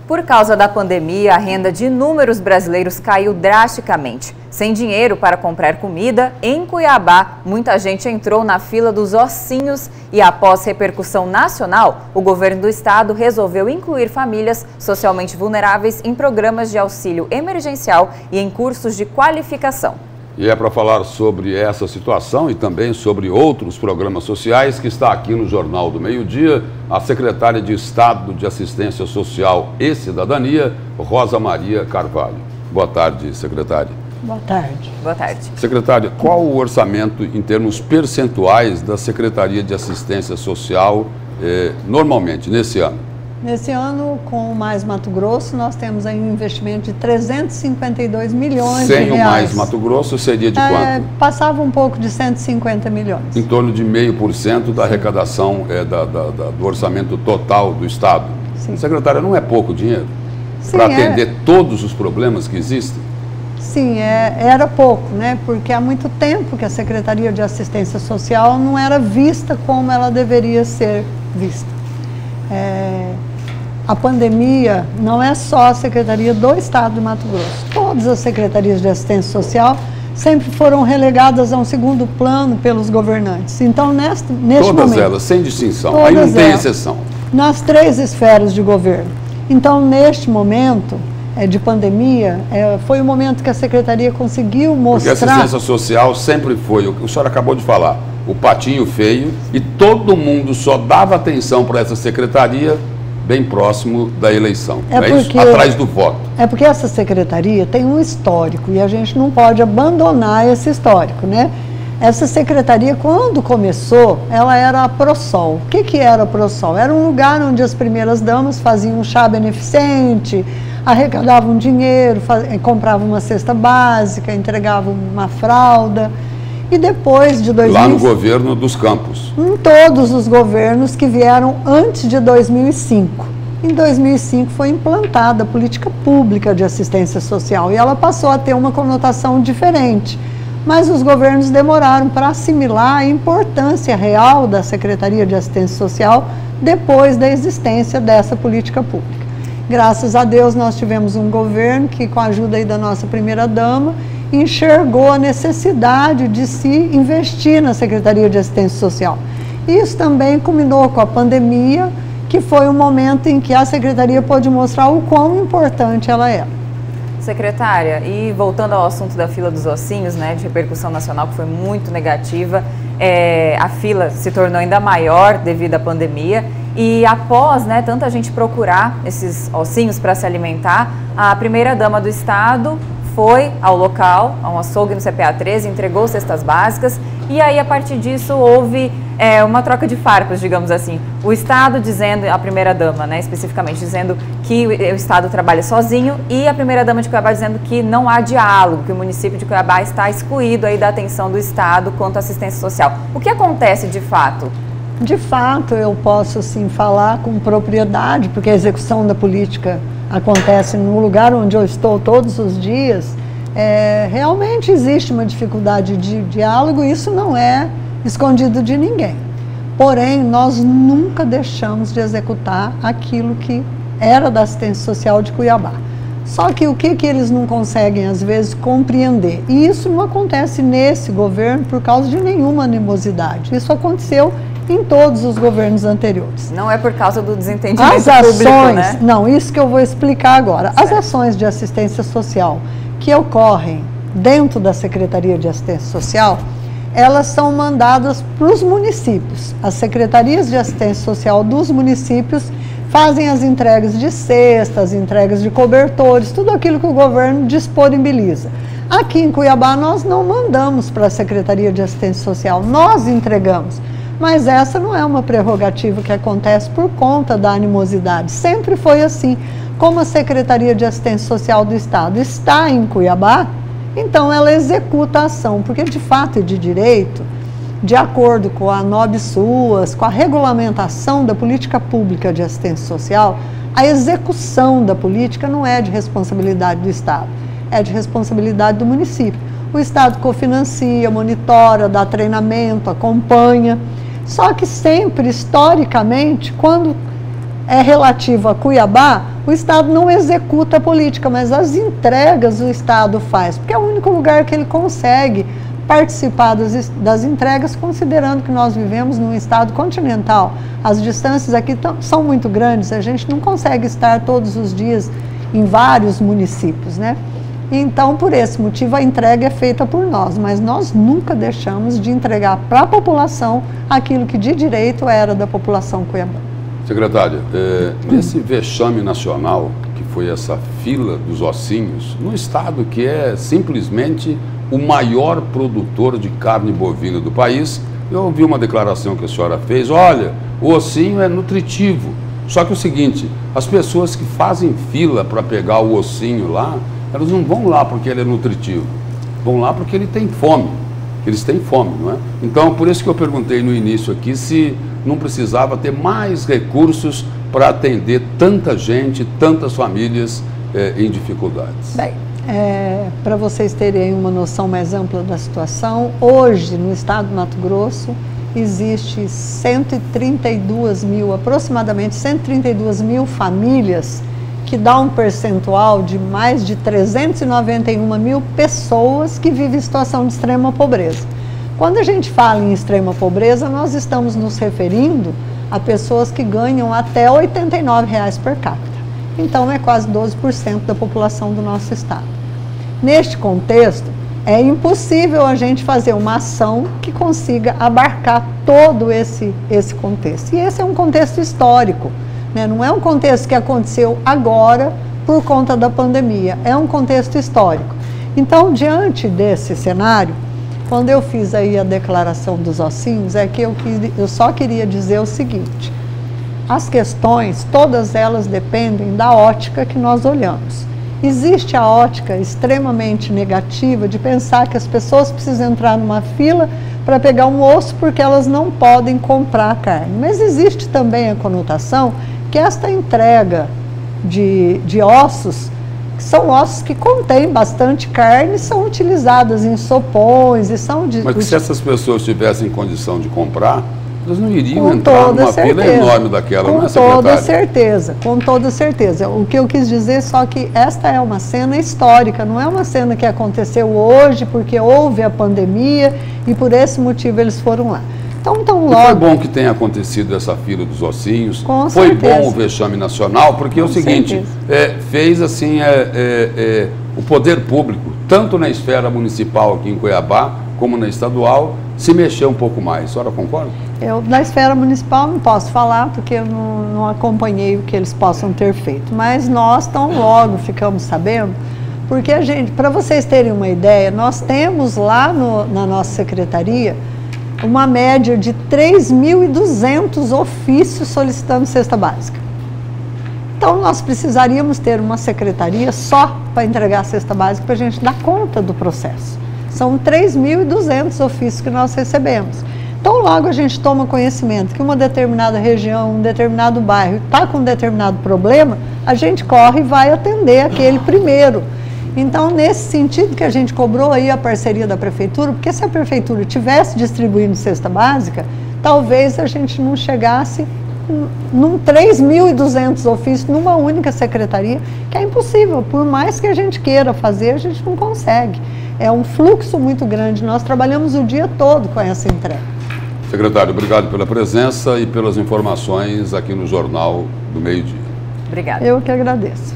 Por causa da pandemia, a renda de inúmeros brasileiros caiu drasticamente. Sem dinheiro para comprar comida, em Cuiabá, muita gente entrou na fila dos ossinhos e, após repercussão nacional, o governo do estado resolveu incluir famílias socialmente vulneráveis em programas de auxílio emergencial e em cursos de qualificação. E é para falar sobre essa situação e também sobre outros programas sociais que está aqui no Jornal do Meio-Dia a secretária de Estado de Assistência Social e Cidadania, Rosa Maria Carvalho. Boa tarde, secretária. Boa tarde. Boa tarde. Secretária, qual o orçamento em termos percentuais da Secretaria de Assistência Social normalmente nesse ano? Nesse ano, com o Mais Mato Grosso, nós temos aí um investimento de 352 milhões de reais. Sem o Mais Mato Grosso seria de quanto? Passava um pouco de 150 milhões. Em torno de 0,5% da arrecadação do orçamento total do Estado. Sim. Secretária, não é pouco dinheiro para atender todos os problemas que existem? Sim, era pouco, né? Porque há muito tempo que a Secretaria de Assistência Social não era vista como ela deveria ser vista. A pandemia não é só a Secretaria do Estado de Mato Grosso. Todas as secretarias de assistência social sempre foram relegadas a um segundo plano pelos governantes. Então, neste momento... Todas elas, sem distinção, aí não tem exceção. Nas 3 esferas de governo. Então, neste momento de pandemia, foi o momento que a Secretaria conseguiu mostrar... Porque a assistência social sempre foi, o que o senhor acabou de falar, o patinho feio, e todo mundo só dava atenção para essa secretaria bem próximo da eleição, atrás do voto. É porque essa secretaria tem um histórico e a gente não pode abandonar esse histórico, né? Essa secretaria, quando começou, ela era a ProSol. O que era a ProSol? Era um lugar onde as primeiras damas faziam um chá beneficente, arrecadavam dinheiro, compravam uma cesta básica, entregavam uma fralda. E depois de 2005... Lá no governo dos Campos. Em todos os governos que vieram antes de 2005. Em 2005 foi implantada a política pública de assistência social e ela passou a ter uma conotação diferente. Mas os governos demoraram para assimilar a importância real da Secretaria de Assistência Social depois da existência dessa política pública. Graças a Deus nós tivemos um governo que, com a ajuda aí da nossa primeira-dama, enxergou a necessidade de se investir na Secretaria de Assistência Social. Isso também culminou com a pandemia, que foi um momento em que a Secretaria pôde mostrar o quão importante ela é. Secretária, e voltando ao assunto da fila dos ossinhos, né, de repercussão nacional, que foi muito negativa, a fila se tornou ainda maior devido à pandemia, e após, né, tanta gente procurar esses ossinhos para se alimentar, a primeira-dama do estado foi ao local, a um açougue no CPA 13, entregou cestas básicas e aí a partir disso houve uma troca de farpas, digamos assim. O Estado dizendo, a primeira-dama, né, especificamente, dizendo que o Estado trabalha sozinho e a primeira-dama de Cuiabá dizendo que não há diálogo, que o município de Cuiabá está excluído aí da atenção do Estado quanto à assistência social. O que acontece de fato? De fato, eu posso sim falar com propriedade, porque a execução da política acontece no lugar onde eu estou todos os dias. Realmente existe uma dificuldade de diálogo e isso não é escondido de ninguém. Porém, nós nunca deixamos de executar aquilo que era da assistência social de Cuiabá. Só que o que eles não conseguem, às vezes, compreender? E isso não acontece nesse governo por causa de nenhuma animosidade. Isso aconteceu em todos os governos anteriores. Não é por causa do desentendimento público, né? Não, isso que eu vou explicar agora. Certo. As ações de assistência social que ocorrem dentro da Secretaria de Assistência Social, elas são mandadas para os municípios. As secretarias de assistência social dos municípios fazem as entregas de cestas, entregas de cobertores, tudo aquilo que o governo disponibiliza. Aqui em Cuiabá nós não mandamos para a Secretaria de Assistência Social, nós entregamos. Mas essa não é uma prerrogativa que acontece por conta da animosidade. Sempre foi assim. Como a Secretaria de Assistência Social do Estado está em Cuiabá, então ela executa a ação, porque de fato e de direito, de acordo com a NOB-SUAS, com a regulamentação da política pública de assistência social, a execução da política não é de responsabilidade do Estado, é de responsabilidade do município. O Estado cofinancia, monitora, dá treinamento, acompanha. Só que sempre, historicamente, quando é relativo a Cuiabá, o Estado não executa a política, mas as entregas o Estado faz, porque é o único lugar que ele consegue participar das entregas, considerando que nós vivemos num estado continental. As distâncias aqui são muito grandes, a gente não consegue estar todos os dias em vários municípios, né? Então, por esse motivo, a entrega é feita por nós, mas nós nunca deixamos de entregar para a população aquilo que de direito era da população cuiabana. Secretária, nesse vexame nacional, que foi essa fila dos ossinhos, no estado que é simplesmente o maior produtor de carne bovina do país, eu ouvi uma declaração que a senhora fez, olha, o ossinho é nutritivo. Só que é o seguinte, as pessoas que fazem fila para pegar o ossinho lá, elas não vão lá porque ele é nutritivo, vão lá porque ele tem fome, eles têm fome, não é? Então, por isso que eu perguntei no início aqui se não precisava ter mais recursos para atender tanta gente, tantas famílias em dificuldades. Bem, para vocês terem uma noção mais ampla da situação, hoje no estado do Mato Grosso existe aproximadamente 132 mil famílias, que dá um percentual de mais de 391 mil pessoas que vivem em situação de extrema pobreza. Quando a gente fala em extrema pobreza, nós estamos nos referindo a pessoas que ganham até R$ 89,00 per capita. Então, é quase 12% da população do nosso estado. Neste contexto, é impossível a gente fazer uma ação que consiga abarcar todo esse contexto. E esse é um contexto histórico, né? Não é um contexto que aconteceu agora por conta da pandemia, é um contexto histórico. Então, diante desse cenário, quando eu fiz aí a declaração dos ossinhos, é que eu só queria dizer o seguinte: as questões, todas elas dependem da ótica que nós olhamos. Existe a ótica extremamente negativa de pensar que as pessoas precisam entrar numa fila para pegar um osso porque elas não podem comprar carne. Mas existe também a conotação que esta entrega de ossos, que são ossos que contêm bastante carne, são utilizadas em sopões e são... Mas que se essas pessoas tivessem condição de comprar, elas não iriam entrar numa fila enorme daquela, não é, secretária? Com toda certeza. O que eu quis dizer só que esta é uma cena histórica, não é uma cena que aconteceu hoje porque houve a pandemia e por esse motivo eles foram lá. Então logo... Foi bom que tenha acontecido essa fila dos ossinhos, com foi certeza. Bom o vexame nacional, porque é o seguinte, fez assim o poder público, tanto na esfera municipal aqui em Cuiabá, como na estadual, se mexer um pouco mais. A senhora concorda? Eu, na esfera municipal, não posso falar, porque eu não acompanhei o que eles possam ter feito. Mas nós, tão logo ficamos sabendo, porque a gente, para vocês terem uma ideia, nós temos lá na nossa secretaria uma média de 3.200 ofícios solicitando cesta básica. Então, nós precisaríamos ter uma secretaria só para entregar a cesta básica para a gente dar conta do processo. São 3.200 ofícios que nós recebemos. Então, logo a gente toma conhecimento que uma determinada região, um determinado bairro está com um determinado problema, a gente corre e vai atender aquele primeiro. Então, nesse sentido que a gente cobrou aí a parceria da prefeitura, porque se a prefeitura tivesse distribuindo cesta básica, talvez a gente não chegasse num 3.200 ofícios numa única secretaria, que é impossível, por mais que a gente queira fazer, a gente não consegue. É um fluxo muito grande, nós trabalhamos o dia todo com essa entrega. Secretário, obrigado pela presença e pelas informações aqui no Jornal do Meio-Dia. Obrigada. Eu que agradeço.